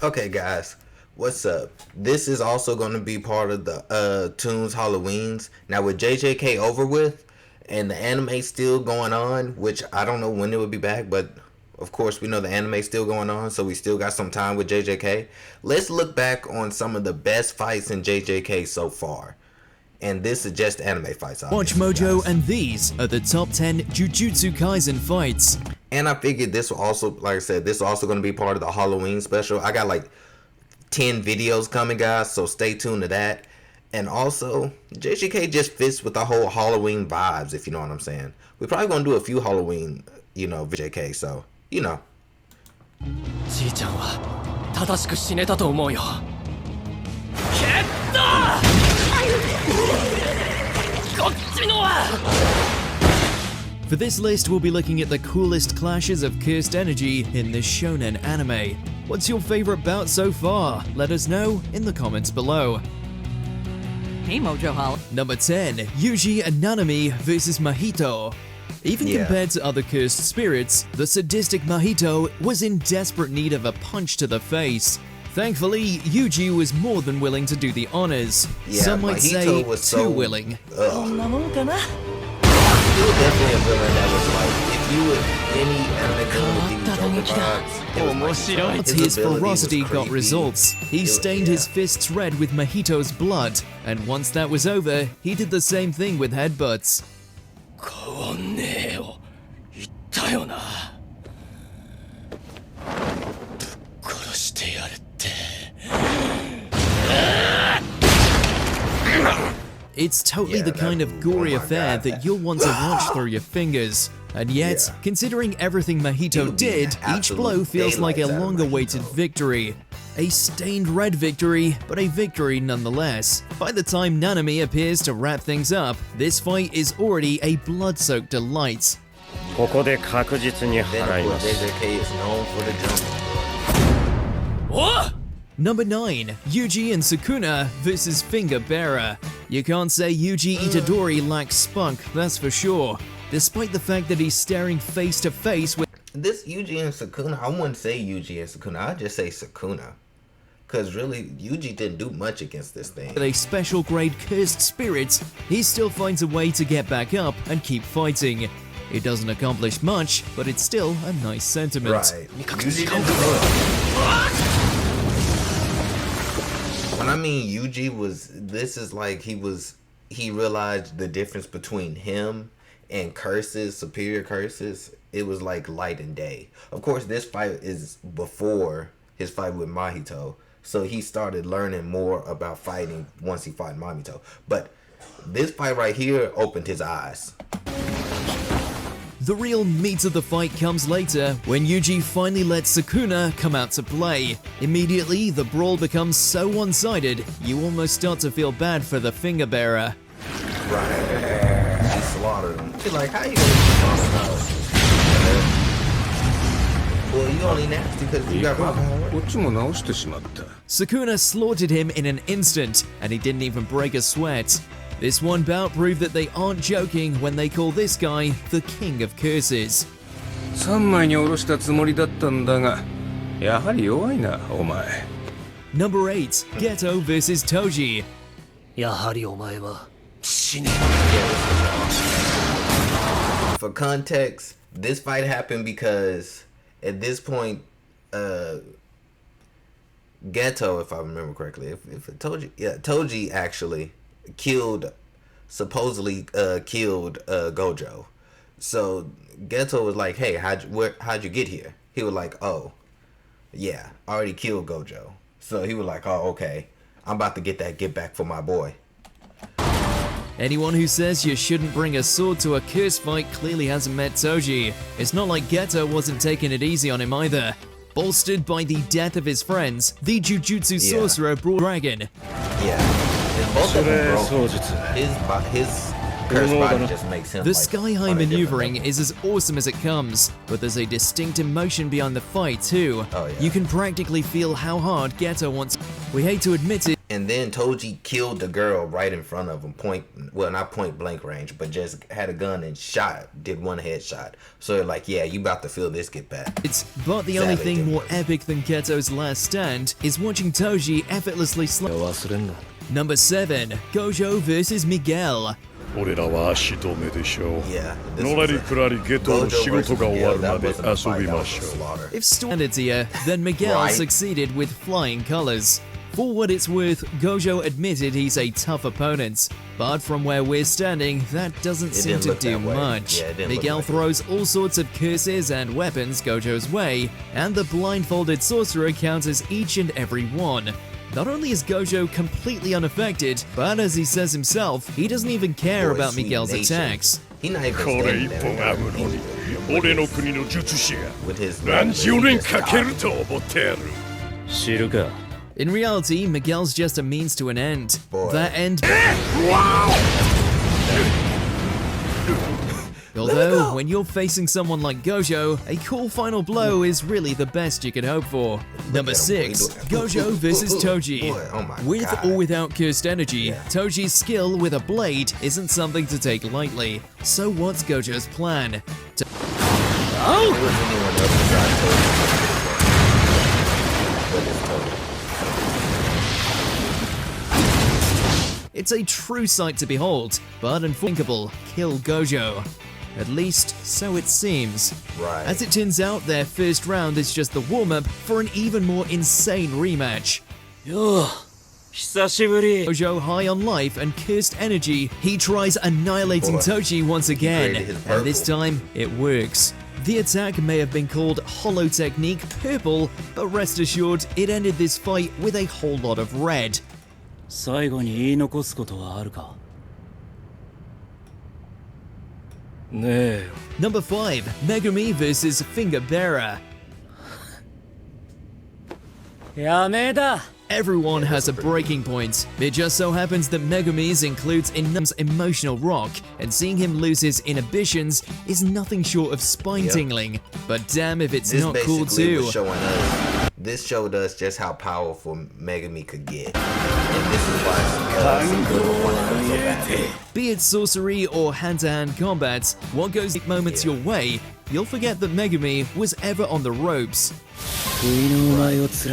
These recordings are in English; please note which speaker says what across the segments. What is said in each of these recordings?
Speaker 1: Okay, guys, what's up? This is also going to be part of the Toons Halloweens. Now, with JJK over with and the anime still going on, which I don't know when it will be back, but of course we know the anime still going on, so we still got some time with JJK. Let's look back on some of the best fights in JJK so far. And this is just anime fights.
Speaker 2: Watch Mojo, and these are the top 10 Jujutsu Kaisen fights.
Speaker 1: And I figured this will also, like I said, this is also going to be part of the Halloween special. I got like 10 videos coming, guys, so stay tuned to that. And also, JJK just fits with the whole Halloween vibes, if you know what I'm saying. We're probably going to do a few Halloween, JJK, so, you know.
Speaker 3: じいちゃんは正しく死ねたと思うよ。決った！こっちのは！
Speaker 2: For this list, we'll be looking at the coolest clashes of cursed energy in this shonen anime. What's your favorite bout so far? Let us know in the comments below.
Speaker 4: Hey Mojo Hollow.
Speaker 2: Number 10, Yuji and Nanami vs Mahito. Even compared to other cursed spirits, the sadistic Mahito was in desperate need of a punch to the face. Thankfully, Yuji was more than willing to do the honors.
Speaker 1: Yeah,
Speaker 2: some might say too willing.
Speaker 1: He was definitely a villain that was like, if you were any anime with these Joker vibes,
Speaker 2: his ferocity got results. He stained his fists red with Mahito's blood, and once that was over, he did the same thing with headbutts. It's totally the kind of gory affair that you'll want to watch through your fingers. And yet, considering everything Mahito did, each blow feels like a long-awaited victory. A stained red victory, but a victory nonetheless. By the time Nanami appears to wrap things up, this fight is already a blood-soaked delight.
Speaker 5: ここで確実に払います。
Speaker 1: JJK is known for the jump.
Speaker 3: What?
Speaker 2: Number 9, Yuji and Sukuna vs Finger Bearer. You can't say Yuji Itadori lacks spunk, that's for sure. Despite the fact that he's staring face to face with
Speaker 1: this Yuji and Sukuna, I wouldn't say Yuji and Sukuna, I'd just say Sukuna. Cause really, Yuji didn't do much against this thing.
Speaker 2: a special grade cursed spirit, he still finds a way to get back up and keep fighting. It doesn't accomplish much, but it's still a nice sentiment.
Speaker 1: Right. Yuji didn't do much. When I mean Yuji was, this is like he realized the difference between him and curses, superior curses. It was like light and day. Of course, this fight is before his fight with Mahito, so he started learning more about fighting once he fought Mahito. But this fight right here opened his eyes.
Speaker 2: The real meat of the fight comes later, when Yuji finally lets Sukuna come out to play. Immediately, the brawl becomes so one-sided, you almost start to feel bad for the finger bearer.
Speaker 1: Right. He slaughtered him. You're like, how you gonna well, you only nasty because you got
Speaker 2: Sukuna slaughtered him in an instant, and he didn't even break a sweat. This one bout proved that they aren't joking when they call this guy the king of curses.
Speaker 5: 3枚に下ろしたつもりだったんだが、やはり弱いな、お前。
Speaker 2: Number 8, Geto vs Toji.
Speaker 3: やはりお前は死ね。
Speaker 1: For context, this fight happened because at this point, Geto, if I remember correctly, if Toji actually supposedly killed Gojo. So Geto was like, hey, how'd you get here? He was like, oh, yeah, I already killed Gojo. So he was like, oh, okay, I'm about to get back for my boy.
Speaker 2: Anyone who says you shouldn't bring a sword to a curse fight clearly hasn't met Toji. It's not like Geto wasn't taking it easy on him either. Bolstered by the death of his friends, the Jujutsu sorcerer brought dragon.
Speaker 1: Yeah. Both of them broke. His curse body just makes him
Speaker 2: the
Speaker 1: like,
Speaker 2: sky-high maneuvering is as awesome as it comes, but there's a distinct emotion behind the fight too.
Speaker 1: Oh, yeah.
Speaker 2: You can practically feel how hard Geto wants. We hate to admit it,
Speaker 1: And then Toji killed the girl right in front of him, not point blank range, but just had a gun and did one headshot. So like, yeah, you about to feel this get bad.
Speaker 2: But the only thing more epic than Geto's last stand is watching Toji effortlessly Number 7, Gojo vs Miguel.
Speaker 6: 俺らは足止めでしょう。
Speaker 1: Yeah,
Speaker 6: のらりくらりゲトの仕事が終わるまで遊びましょう。
Speaker 2: If standards here, then Miguel succeeded with flying colors. For what it's worth, Gojo admitted he's a tough opponent, but from where we're standing, that doesn't seem to do much. Miguel throws all sorts of curses and weapons Gojo's way, and the blindfolded sorcerer counters each and every one. Not only is Gojo completely unaffected, but as he says himself, he doesn't even care about Miguel's attacks.
Speaker 1: He not even
Speaker 6: これ一本あるのに、俺の国の術師が何十年かけると思ってやる。知るか。
Speaker 2: In reality, Miguel's just a means to an end. That end. Although, when you're facing someone like Gojo, a cool final blow is really the best you could hope for. Number 6, Gojo vs Toji. With or without cursed energy, Toji's skill with a blade isn't something to take lightly. So what's Gojo's plan? It's a true sight to behold, but unthinkable. Kill Gojo. At least, so it seems.
Speaker 1: Right.
Speaker 2: As it turns out, their first round is just the warm-up for an even more insane rematch. Gojo high on life and cursed energy, he tries annihilating Toji once again, and this time, it works. The attack may have been called Hollow Technique Purple, but rest assured, it ended this fight with a whole lot of red.
Speaker 3: 最後に言い残すことはあるかねえ
Speaker 2: Number 5, Megumi vs Finger Bearer.
Speaker 3: やめだ
Speaker 2: Everyone has a breaking point. It just so happens that Megumi's includes Inum's emotional rock, and seeing him lose his inhibitions is nothing short of spine-tingling. But damn if it's not cool too.
Speaker 1: This showed us just how powerful Megumi could get. And this is why so bad.
Speaker 2: Be it sorcery or hand-to-hand combat, what goes moments your way, you'll forget that Megumi was ever on the ropes.
Speaker 1: He was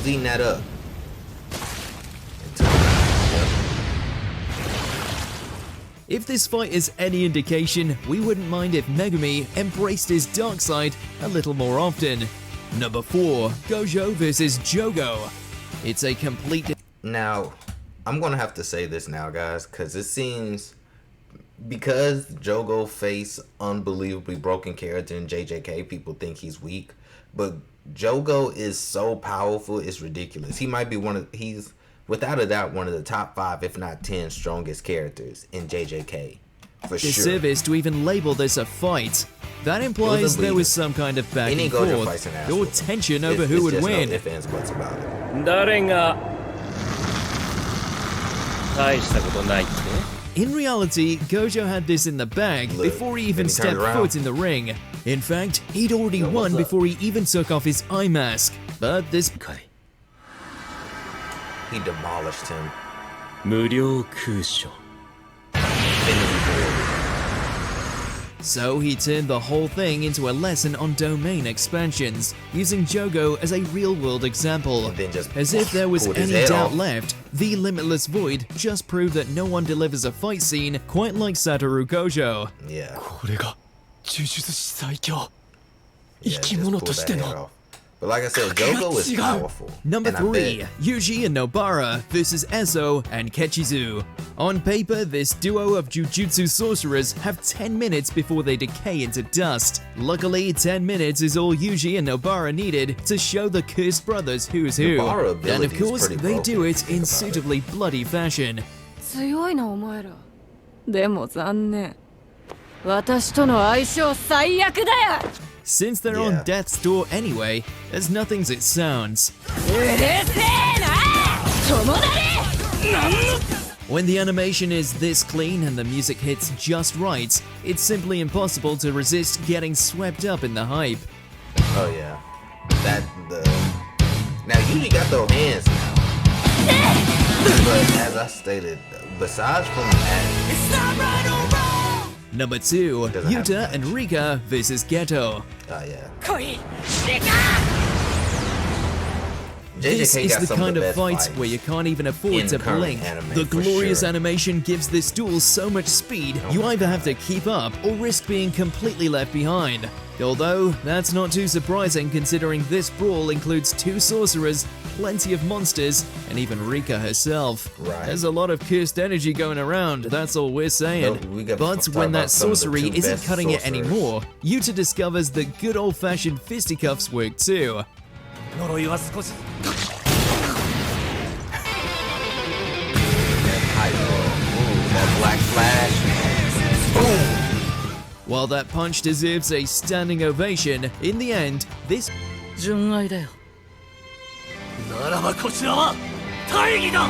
Speaker 1: eating that up.
Speaker 2: If this fight is any indication, we wouldn't mind if Megumi embraced his dark side a little more often. Number 4, Gojo vs Jogo. It's a complete...
Speaker 1: Now, I'm gonna have to say this now, guys, because it seems... Because Jogo faced unbelievably broken character in JJK, people think he's weak. But Jogo is so powerful, it's ridiculous. He might be he's without a doubt one of the top 5, if not 10, strongest characters in JJK. For sure.
Speaker 2: Disservice to even label this a fight. That implies there was some kind of back and forth, or tension over who would win. In reality, Gojo had this in the bag before he even stepped foot in the ring. In fact, he'd already won before he even took off his eye mask. But this...
Speaker 1: He demolished him.
Speaker 2: So he turned the whole thing into a lesson on domain expansions, using Jogo as a real-world example. As if there was any doubt left, the Limitless Void just proved that no one delivers a fight scene quite like Satoru Gojo.
Speaker 1: Yeah.
Speaker 3: これが呪術師最強
Speaker 1: Yeah,
Speaker 3: 生き物としての
Speaker 1: But like I said, Jogo is powerful.
Speaker 2: Number 3, Yuji and Nobara vs Ezo and Kechizu. On paper, this duo of Jujutsu sorcerers have 10 minutes before they decay into dust. Luckily, 10 minutes is all Yuji and Nobara needed to show the cursed brothers who's who. And of course, they do it in suitably bloody fashion.
Speaker 4: 強いなお前ら。でも残念。私との相性最悪だよ。
Speaker 2: Since they're on death's door anyway, as nothing's it sounds. When the animation is this clean and the music hits just right, it's simply impossible to resist getting swept up in the hype.
Speaker 1: Oh yeah. Now Yuji got those hands now. But as I stated, besides from that,
Speaker 2: Number 2, Yuta and Rika vs. Geto.
Speaker 1: oh yeah.
Speaker 2: This
Speaker 1: JJK
Speaker 2: is
Speaker 1: got
Speaker 2: the
Speaker 1: some
Speaker 2: kind
Speaker 1: of
Speaker 2: of
Speaker 1: the
Speaker 2: fight
Speaker 1: best
Speaker 2: where you can't even afford
Speaker 1: in
Speaker 2: to
Speaker 1: current
Speaker 2: blink.
Speaker 1: anime,
Speaker 2: The
Speaker 1: for
Speaker 2: glorious
Speaker 1: sure.
Speaker 2: animation gives this duel so much speed, you either have to keep up or risk being completely left behind. Although, that's not too surprising considering this brawl includes 2 sorcerers, plenty of monsters, and even Rika herself.
Speaker 1: Right.
Speaker 2: There's a lot of cursed energy going around, that's all we're saying.
Speaker 1: No, we got
Speaker 2: But
Speaker 1: to talk
Speaker 2: when that
Speaker 1: about some of the
Speaker 2: sorcery
Speaker 1: 2
Speaker 2: isn't
Speaker 1: best
Speaker 2: cutting it
Speaker 1: sorcerers.
Speaker 2: anymore, Yuta discovers that good old-fashioned fisticuffs work too.
Speaker 1: That black flash.
Speaker 2: While that punch deserves a standing ovation, in the end, this
Speaker 3: 純愛だよならばこちらは大義だ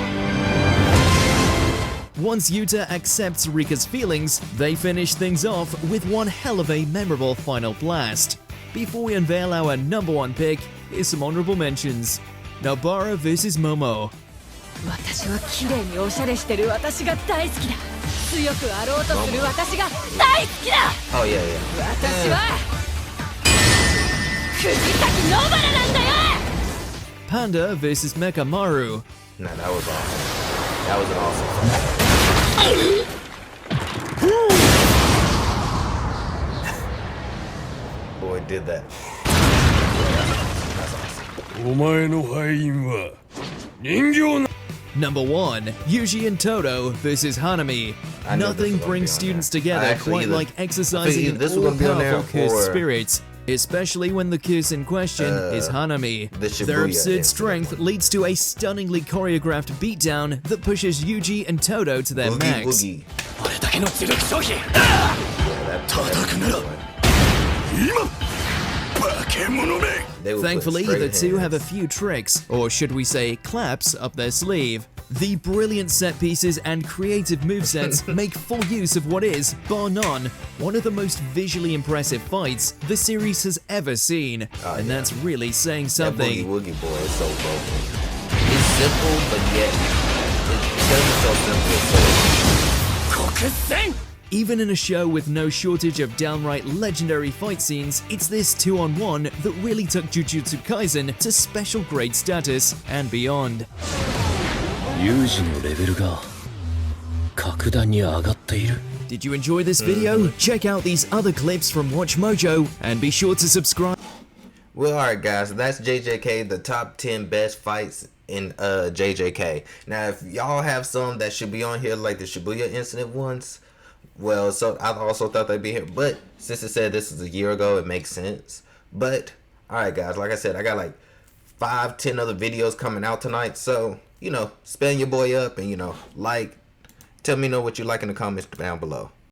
Speaker 2: Once Yuta accepts Rika's feelings, they finish things off with one hell of a memorable final blast. Before we unveil our number 1 pick, here's some honorable mentions. Nobara vs. Momo.
Speaker 4: 私は綺麗におしゃれしてる私が大好きだ。強くあろうとする私が大好きだ。
Speaker 1: Oh yeah, yeah.
Speaker 4: 私は藤崎野原なんだよ。
Speaker 2: Panda vs. Mekamaru.
Speaker 1: Nah, that was awesome. That was an awesome fight. Boy did that. That's awesome.
Speaker 6: お前の敗因は人形な
Speaker 2: Number 1, Yuji and Todo vs. Hanami.
Speaker 1: I knew this
Speaker 2: Nothing
Speaker 1: was gonna
Speaker 2: brings
Speaker 1: be on
Speaker 2: students
Speaker 1: there.
Speaker 2: together
Speaker 1: I actually
Speaker 2: quite
Speaker 1: either-
Speaker 2: like
Speaker 1: I
Speaker 2: exercising
Speaker 1: figured
Speaker 2: an
Speaker 1: this was gonna be on there
Speaker 2: all-powerful cursed
Speaker 1: for,
Speaker 2: spirits, especially when the curse in question is Hanami.
Speaker 1: the Shibuya
Speaker 2: Their absurd
Speaker 1: incident
Speaker 2: strength
Speaker 1: one.
Speaker 2: leads to a stunningly choreographed beatdown that pushes Yuji and Todo to their
Speaker 1: Boogie
Speaker 2: max.
Speaker 1: Boogie.
Speaker 3: あれだけの磁力消費
Speaker 1: Yeah, that,
Speaker 3: 叩くなら
Speaker 1: that,
Speaker 3: 今化け物め
Speaker 1: they were putting
Speaker 2: Thankfully,
Speaker 1: straight
Speaker 2: the two have a
Speaker 1: hands.
Speaker 2: few tricks, or should we say claps, up their sleeve. The brilliant set pieces and creative movesets make full use of what is, bar none, one of the most visually impressive fights the series has ever seen.
Speaker 1: Oh,
Speaker 2: And
Speaker 1: yeah.
Speaker 2: that's really saying
Speaker 1: That
Speaker 2: something.
Speaker 1: Boogie Woogie boy is so broken. It's simple, but yet because it's so simple, it's so
Speaker 3: 国戦
Speaker 2: Even in a show with no shortage of downright legendary fight scenes, it's this 2-on-1 that really took Jujutsu Kaisen to special grade status and beyond.
Speaker 3: 有事のレベルが格段に上がっている
Speaker 2: Did you enjoy this video? Check out these other clips from Watch Mojo and be sure to subscribe.
Speaker 1: Well, alright guys, that's JJK, the top 10 best fights in JJK. Now, if y'all have some that should be on here, like the Shibuya incident ones, well, so I also thought they'd be here. But since it said this is a year ago, it makes sense. But, alright guys, like I said, I got like 5-10 other videos coming out tonight. So, you know, spam your boy up and, you know, like, tell me what you like in the comments down below.